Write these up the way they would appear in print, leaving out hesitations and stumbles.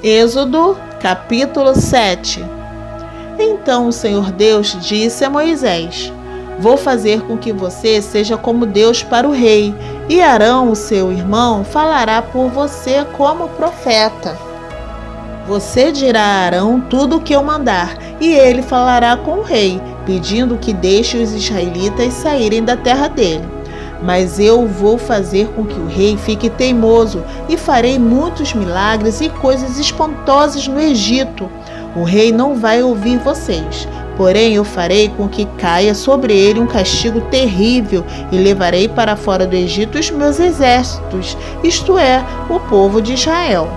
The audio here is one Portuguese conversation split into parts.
Êxodo, capítulo 7. Então o Senhor Deus disse a Moisés: Vou fazer com que você seja como Deus para o rei, e Arão, o seu irmão, falará por você como profeta. Você dirá a Arão tudo o que eu mandar, e ele falará com o rei, pedindo que deixe os israelitas saírem da terra dele. Mas eu vou fazer com que o rei fique teimoso e farei muitos milagres e coisas espantosas no Egito. O rei não vai ouvir vocês, porém eu farei com que caia sobre ele um castigo terrível e levarei para fora do Egito os meus exércitos, isto é, o povo de Israel.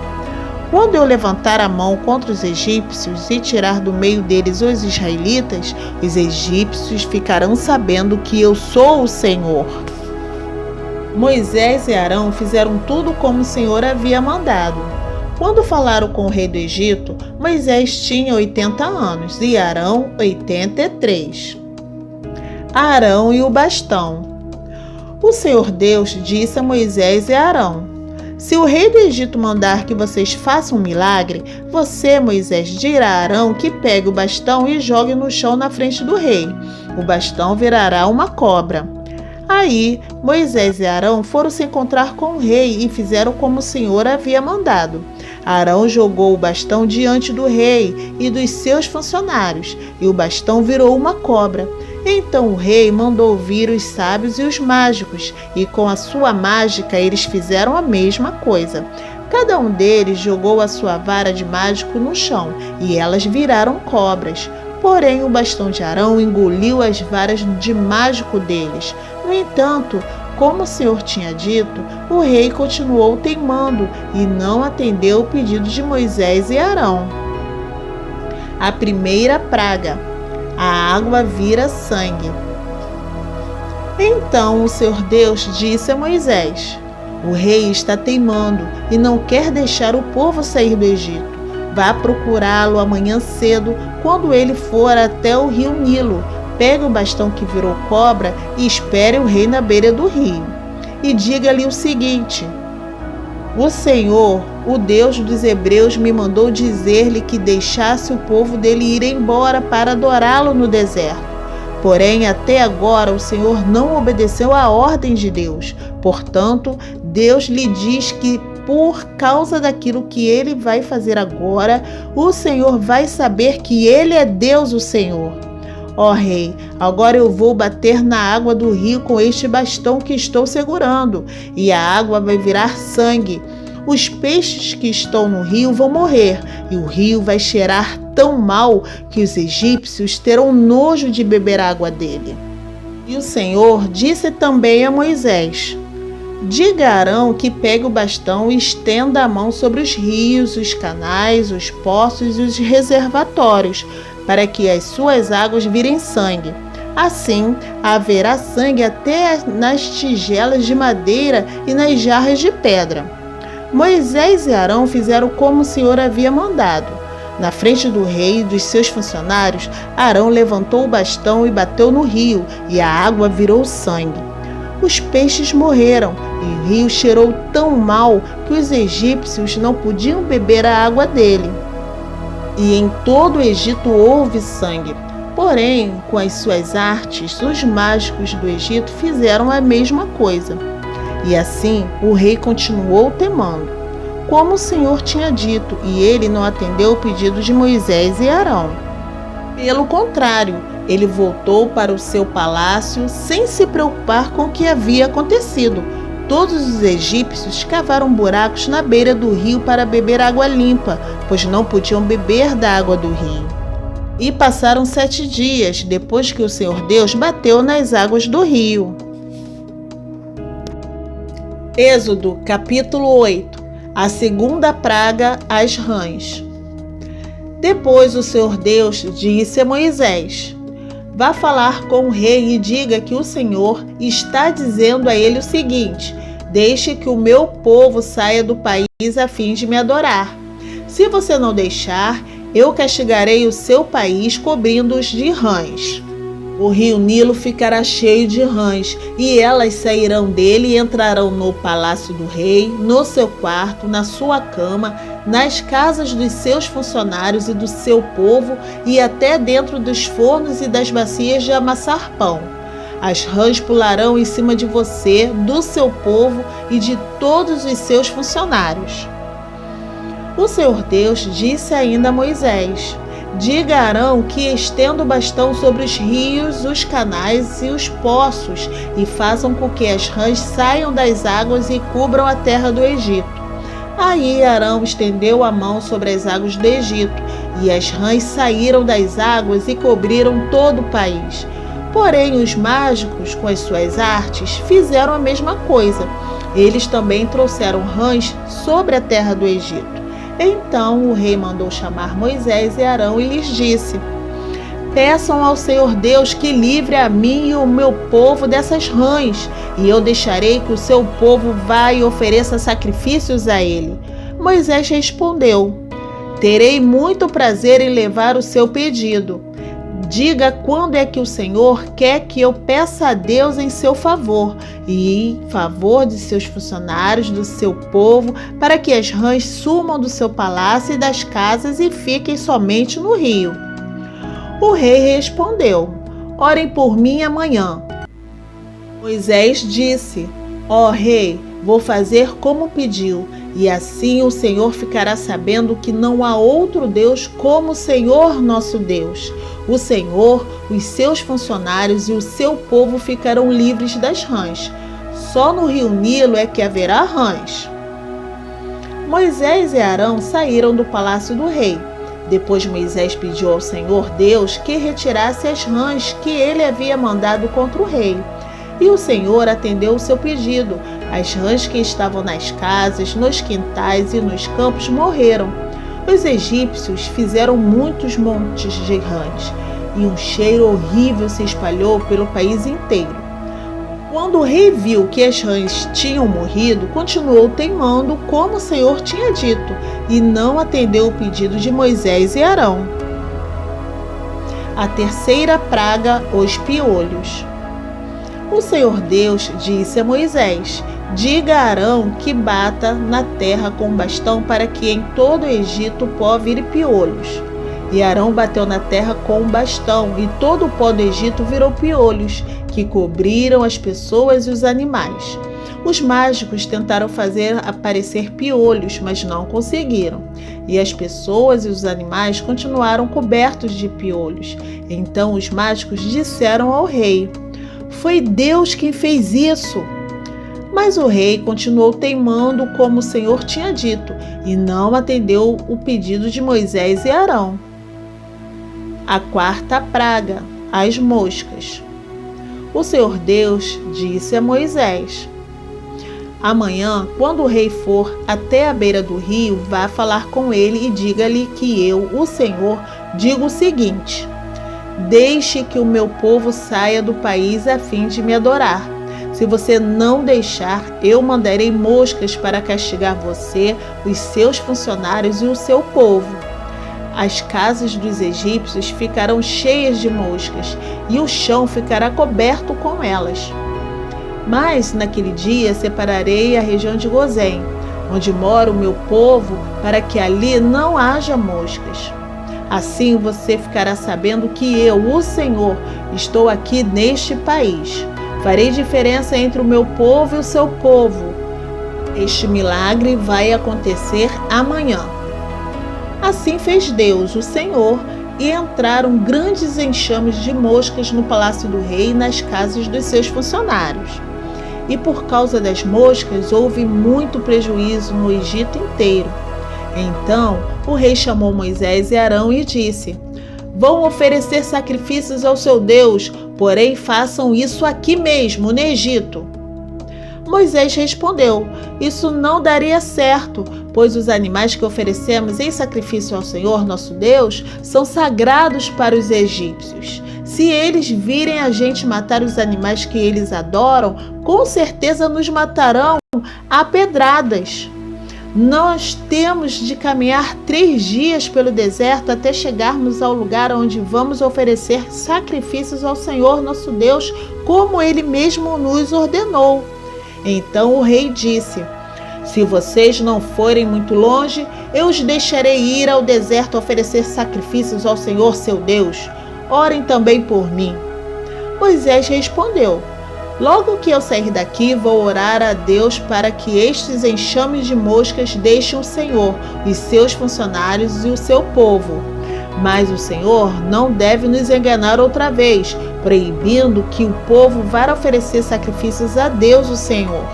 Quando eu levantar a mão contra os egípcios e tirar do meio deles os israelitas, os egípcios ficarão sabendo que eu sou o Senhor. Moisés e Arão fizeram tudo como o Senhor havia mandado. Quando falaram com o rei do Egito, Moisés tinha 80 anos e Arão 83. Arão e o bastão. O Senhor Deus disse a Moisés e Arão: Se o rei do Egito mandar que vocês façam um milagre, você, Moisés, dirá a Arão que pegue o bastão e jogue no chão na frente do rei. O bastão virará uma cobra. Aí, Moisés e Arão foram se encontrar com o rei e fizeram como o Senhor havia mandado. Arão jogou o bastão diante do rei e dos seus funcionários, e o bastão virou uma cobra. Então o rei mandou vir os sábios e os mágicos, e com a sua mágica eles fizeram a mesma coisa. Cada um deles jogou a sua vara de mágico no chão, e elas viraram cobras. Porém, o bastão de Arão engoliu as varas de mágico deles. No entanto, como o Senhor tinha dito, o rei continuou teimando e não atendeu o pedido de Moisés e Arão. A primeira praga: a água vira sangue. Então o Senhor Deus disse a Moisés: O rei está teimando e não quer deixar o povo sair do Egito. Vá procurá-lo amanhã cedo, quando ele for até o rio Nilo. Pegue o bastão que virou cobra e espere o rei na beira do rio. E diga-lhe o seguinte: O Senhor, o Deus dos hebreus, me mandou dizer-lhe que deixasse o povo dele ir embora para adorá-lo no deserto. Porém, até agora o Senhor não obedeceu à ordem de Deus. Portanto, Deus lhe diz que por causa daquilo que ele vai fazer agora, o Senhor vai saber que ele é Deus, o Senhor. Ó rei, agora eu vou bater na água do rio com este bastão que estou segurando, e a água vai virar sangue. Os peixes que estão no rio vão morrer, e o rio vai cheirar tão mal que os egípcios terão nojo de beber a água dele. E o Senhor disse também a Moisés: Diga a Arão que pegue o bastão e estenda a mão sobre os rios, os canais, os poços e os reservatórios, para que as suas águas virem sangue. Assim, haverá sangue até nas tigelas de madeira e nas jarras de pedra. Moisés e Arão fizeram como o Senhor havia mandado. Na frente do rei e dos seus funcionários, Arão levantou o bastão e bateu no rio, e a água virou sangue. Os peixes morreram, e o rio cheirou tão mal que os egípcios não podiam beber a água dele. E em todo o Egito houve sangue. Porém, com as suas artes, os mágicos do Egito fizeram a mesma coisa. E assim o rei continuou temando, como o Senhor tinha dito, e ele não atendeu o pedido de Moisés e Arão. Pelo contrário, ele voltou para o seu palácio sem se preocupar com o que havia acontecido. Todos os egípcios cavaram buracos na beira do rio para beber água limpa, pois não podiam beber da água do rio. E passaram 7 dias depois que o Senhor Deus bateu nas águas do rio. Êxodo, capítulo 8. A segunda praga, as rãs. Depois o Senhor Deus disse a Moisés: Vá falar com o rei e diga que o Senhor está dizendo a ele o seguinte: Deixe que o meu povo saia do país a fim de me adorar. Se você não deixar, eu castigarei o seu país cobrindo-os de rãs. O rio Nilo ficará cheio de rãs, e elas sairão dele e entrarão no palácio do rei, no seu quarto, na sua cama, nas casas dos seus funcionários e do seu povo, e até dentro dos fornos e das bacias de amassar pão. As rãs pularão em cima de você, do seu povo e de todos os seus funcionários. O Senhor Deus disse ainda a Moisés: diga a Arão que estenda o bastão sobre os rios, os canais e os poços, e façam com que as rãs saiam das águas e cubram a terra do Egito. Aí Arão estendeu a mão sobre as águas do Egito, e as rãs saíram das águas e cobriram todo o país. Porém, os mágicos, com as suas artes, fizeram a mesma coisa. Eles também trouxeram rãs sobre a terra do Egito. Então o rei mandou chamar Moisés e Arão e lhes disse: peçam ao Senhor Deus que livre a mim e o meu povo dessas rãs, e eu deixarei que o seu povo vá e ofereça sacrifícios a ele. Moisés respondeu: terei muito prazer em levar o seu pedido. Diga quando é que o Senhor quer que eu peça a Deus em seu favor e em favor de seus funcionários, do seu povo, para que as rãs sumam do seu palácio e das casas e fiquem somente no rio. O rei respondeu: orem por mim amanhã. Moisés disse: ó rei, vou fazer como pediu, e assim o Senhor ficará sabendo que não há outro Deus como o Senhor nosso Deus. O Senhor, os seus funcionários e o seu povo ficarão livres das rãs. Só no rio Nilo é que haverá rãs. Moisés e Arão saíram do palácio do rei. Depois Moisés pediu ao Senhor Deus que retirasse as rãs que ele havia mandado contra o rei. E o Senhor atendeu o seu pedido. As rãs que estavam nas casas, nos quintais e nos campos morreram. Os egípcios fizeram muitos montes de rãs, e um cheiro horrível se espalhou pelo país inteiro. Quando o rei viu que as rãs tinham morrido, continuou teimando como o Senhor tinha dito, e não atendeu o pedido de Moisés e Arão. A terceira praga, os piolhos. O Senhor Deus disse a Moisés: diga a Arão que bata na terra com um bastão para que em todo o Egito o pó vire piolhos. E Arão bateu na terra com um bastão, e todo o pó do Egito virou piolhos, que cobriram as pessoas e os animais. Os mágicos tentaram fazer aparecer piolhos, mas não conseguiram. E as pessoas e os animais continuaram cobertos de piolhos. Então os mágicos disseram ao rei: foi Deus quem fez isso. Mas o rei continuou teimando como o Senhor tinha dito, e não atendeu o pedido de Moisés e Arão. A quarta praga, as moscas. O Senhor Deus disse a Moisés: amanhã, quando o rei for até a beira do rio, vá falar com ele e diga-lhe que eu, o Senhor, digo o seguinte: deixe que o meu povo saia do país a fim de me adorar. Se você não deixar, eu mandarei moscas para castigar você, os seus funcionários e o seu povo. As casas dos egípcios ficarão cheias de moscas, e o chão ficará coberto com elas. Mas, naquele dia, separarei a região de Gozém, onde mora o meu povo, para que ali não haja moscas. Assim você ficará sabendo que eu, o Senhor, estou aqui neste país. Farei diferença entre o meu povo e o seu povo. Este milagre vai acontecer amanhã. Assim fez Deus, o Senhor, e entraram grandes enxames de moscas no palácio do rei e nas casas dos seus funcionários. E por causa das moscas houve muito prejuízo no Egito inteiro. Então o rei chamou Moisés e Arão e disse: vão oferecer sacrifícios ao seu Deus, porém façam isso aqui mesmo, no Egito. Moisés respondeu: isso não daria certo, pois os animais que oferecemos em sacrifício ao Senhor nosso Deus são sagrados para os egípcios. Se eles virem a gente matar os animais que eles adoram, com certeza nos matarão a pedradas. Nós temos de caminhar 3 dias pelo deserto até chegarmos ao lugar onde vamos oferecer sacrifícios ao Senhor nosso Deus, como Ele mesmo nos ordenou. Então o rei disse: se vocês não forem muito longe, eu os deixarei ir ao deserto oferecer sacrifícios ao Senhor seu Deus. Orem também por mim. Moisés respondeu: logo que eu sair daqui, vou orar a Deus para que estes enxames de moscas deixem o Senhor, os seus funcionários e o seu povo. Mas o Senhor não deve nos enganar outra vez, proibindo que o povo vá oferecer sacrifícios a Deus, o Senhor.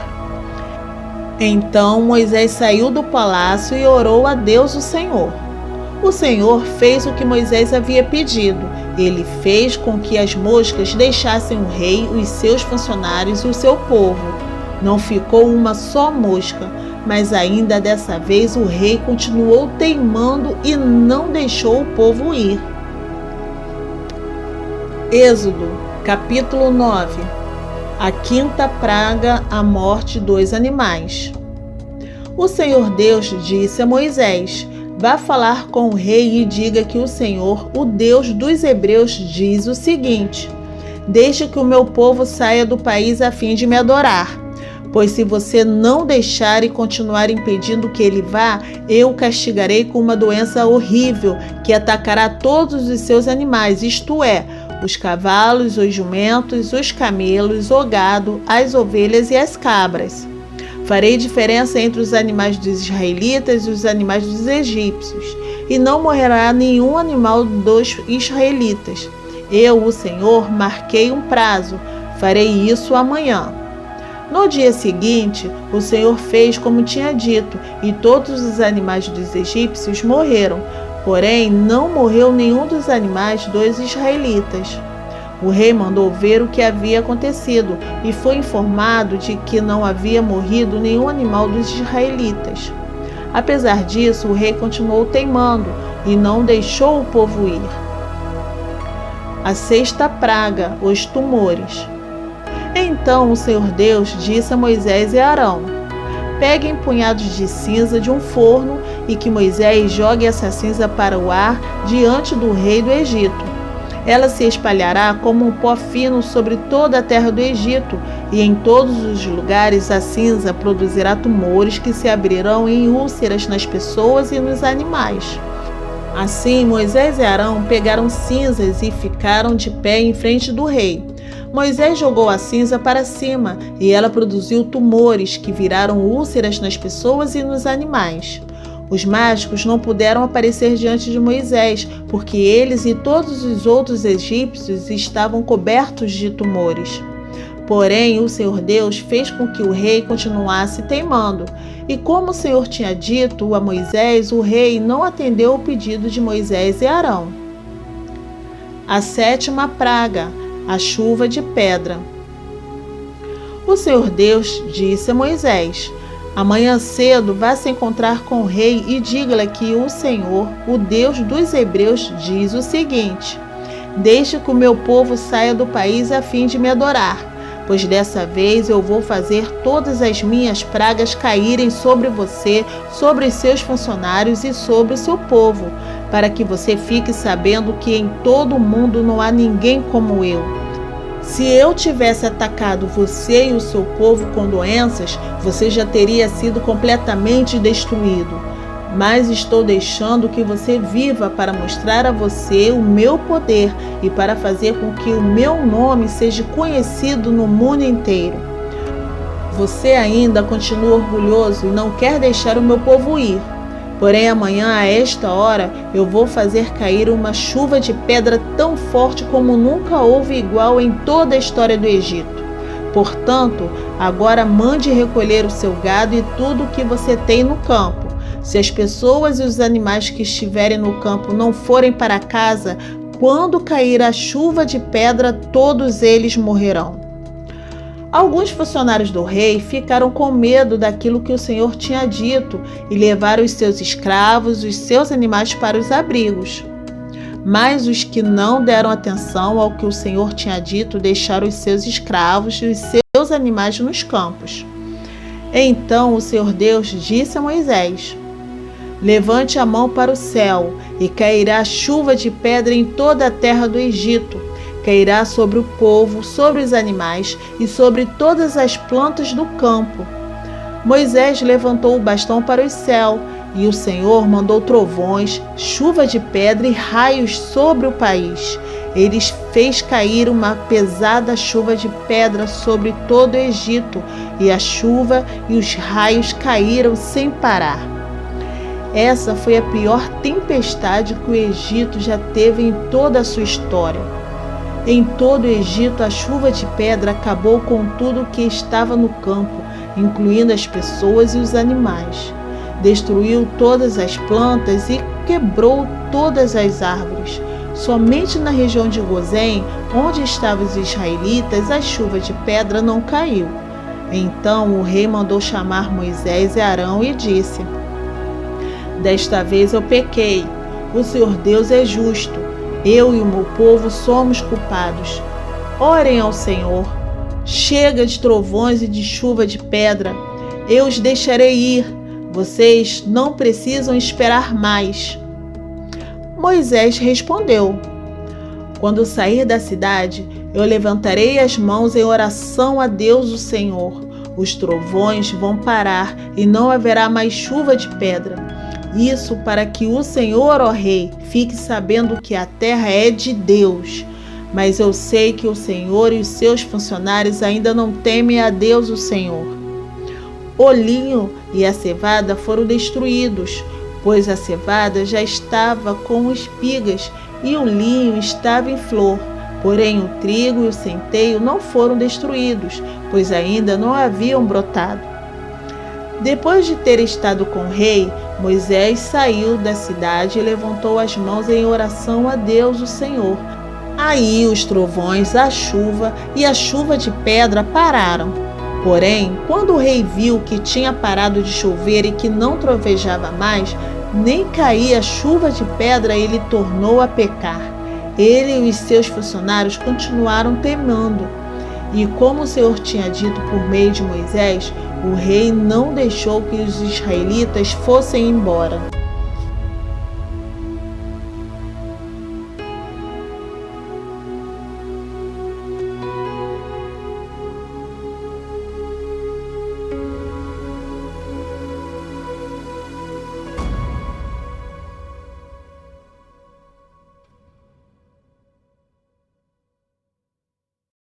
Então Moisés saiu do palácio e orou a Deus, o Senhor. O Senhor fez o que Moisés havia pedido. Ele fez com que as moscas deixassem o rei, os seus funcionários e o seu povo. Não ficou uma só mosca, mas ainda dessa vez o rei continuou teimando e não deixou o povo ir. Êxodo, capítulo 9. A 5ª praga, a morte dos animais. O Senhor Deus disse a Moisés: vá falar com o rei e diga que o Senhor, o Deus dos hebreus, diz o seguinte: deixe que o meu povo saia do país a fim de me adorar. Pois se você não deixar e continuar impedindo que ele vá, eu o castigarei com uma doença horrível que atacará todos os seus animais, isto é, os cavalos, os jumentos, os camelos, o gado, as ovelhas e as cabras. Farei diferença entre os animais dos israelitas e os animais dos egípcios, e não morrerá nenhum animal dos israelitas. Eu, o Senhor, marquei um prazo, farei isso amanhã. No dia seguinte, o Senhor fez como tinha dito, e todos os animais dos egípcios morreram, porém não morreu nenhum dos animais dos israelitas. O rei mandou ver o que havia acontecido e foi informado de que não havia morrido nenhum animal dos israelitas. Apesar disso, o rei continuou teimando e não deixou o povo ir. A 6ª praga, os tumores. Então o Senhor Deus disse a Moisés e a Arão: peguem punhados de cinza de um forno e que Moisés jogue essa cinza para o ar diante do rei do Egito. Ela se espalhará como um pó fino sobre toda a terra do Egito, e em todos os lugares a cinza produzirá tumores que se abrirão em úlceras nas pessoas e nos animais. Assim Moisés e Arão pegaram cinzas e ficaram de pé em frente do rei. Moisés jogou a cinza para cima e ela produziu tumores que viraram úlceras nas pessoas e nos animais. Os mágicos não puderam aparecer diante de Moisés, porque eles e todos os outros egípcios estavam cobertos de tumores. Porém, o Senhor Deus fez com que o rei continuasse teimando. E como o Senhor tinha dito a Moisés, o rei não atendeu o pedido de Moisés e Arão. A 7ª praga, a chuva de pedra. O Senhor Deus disse a Moisés: amanhã cedo vá se encontrar com o rei e diga-lhe que o Senhor, o Deus dos hebreus, diz o seguinte: deixe que o meu povo saia do país a fim de me adorar, pois dessa vez eu vou fazer todas as minhas pragas caírem sobre você, sobre os seus funcionários e sobre o seu povo, para que você fique sabendo que em todo o mundo não há ninguém como eu. Se eu tivesse atacado você e o seu povo com doenças, você já teria sido completamente destruído. Mas estou deixando que você viva para mostrar a você o meu poder e para fazer com que o meu nome seja conhecido no mundo inteiro. Você ainda continua orgulhoso e não quer deixar o meu povo ir. Porém, amanhã, a esta hora, eu vou fazer cair uma chuva de pedra tão forte como nunca houve igual em toda a história do Egito. Portanto, agora mande recolher o seu gado e tudo o que você tem no campo. Se as pessoas e os animais que estiverem no campo não forem para casa, quando cair a chuva de pedra, todos eles morrerão. Alguns funcionários do rei ficaram com medo daquilo que o Senhor tinha dito e levaram os seus escravos, os seus animais para os abrigos. Mas os que não deram atenção ao que o Senhor tinha dito deixaram os seus escravos e os seus animais nos campos. Então o Senhor Deus disse a Moisés: levante a mão para o céu, e cairá chuva de pedra em toda a terra do Egito. Cairá sobre o povo, sobre os animais e sobre todas as plantas do campo. Moisés levantou o bastão para o céu, e o Senhor mandou trovões, chuva de pedra e raios sobre o país. Ele fez cair uma pesada chuva de pedra sobre todo o Egito, e a chuva e os raios caíram sem parar. Essa foi a pior tempestade que o Egito já teve em toda a sua história. Em todo o Egito, a chuva de pedra acabou com tudo que estava no campo, incluindo as pessoas e os animais. Destruiu todas as plantas e quebrou todas as árvores. Somente na região de Gozém, onde estavam os israelitas, a chuva de pedra não caiu. Então o rei mandou chamar Moisés e Arão e disse: desta vez eu pequei. O Senhor Deus é justo. Eu e o meu povo somos culpados. Orem ao Senhor. Chega de trovões e de chuva de pedra. Eu os deixarei ir. Vocês não precisam esperar mais. Moisés respondeu: quando sair da cidade, eu levantarei as mãos em oração a Deus, o Senhor. Os trovões vão parar e não haverá mais chuva de pedra. Isso para que o Senhor, ó Rei, fique sabendo que a terra é de Deus. Mas eu sei que o Senhor e os seus funcionários ainda não temem a Deus, o Senhor. O linho e a cevada foram destruídos, pois a cevada já estava com espigas e o linho estava em flor. Porém, o trigo e o centeio não foram destruídos, pois ainda não haviam brotado. Depois de ter estado com o rei, Moisés saiu da cidade e levantou as mãos em oração a Deus, o Senhor. Aí os trovões, a chuva e a chuva de pedra pararam. Porém, quando o rei viu que tinha parado de chover e que não trovejava mais, nem caía chuva de pedra, ele tornou a pecar. Ele e os seus funcionários continuaram temendo. E como o Senhor tinha dito por meio de Moisés, o rei não deixou que os israelitas fossem embora.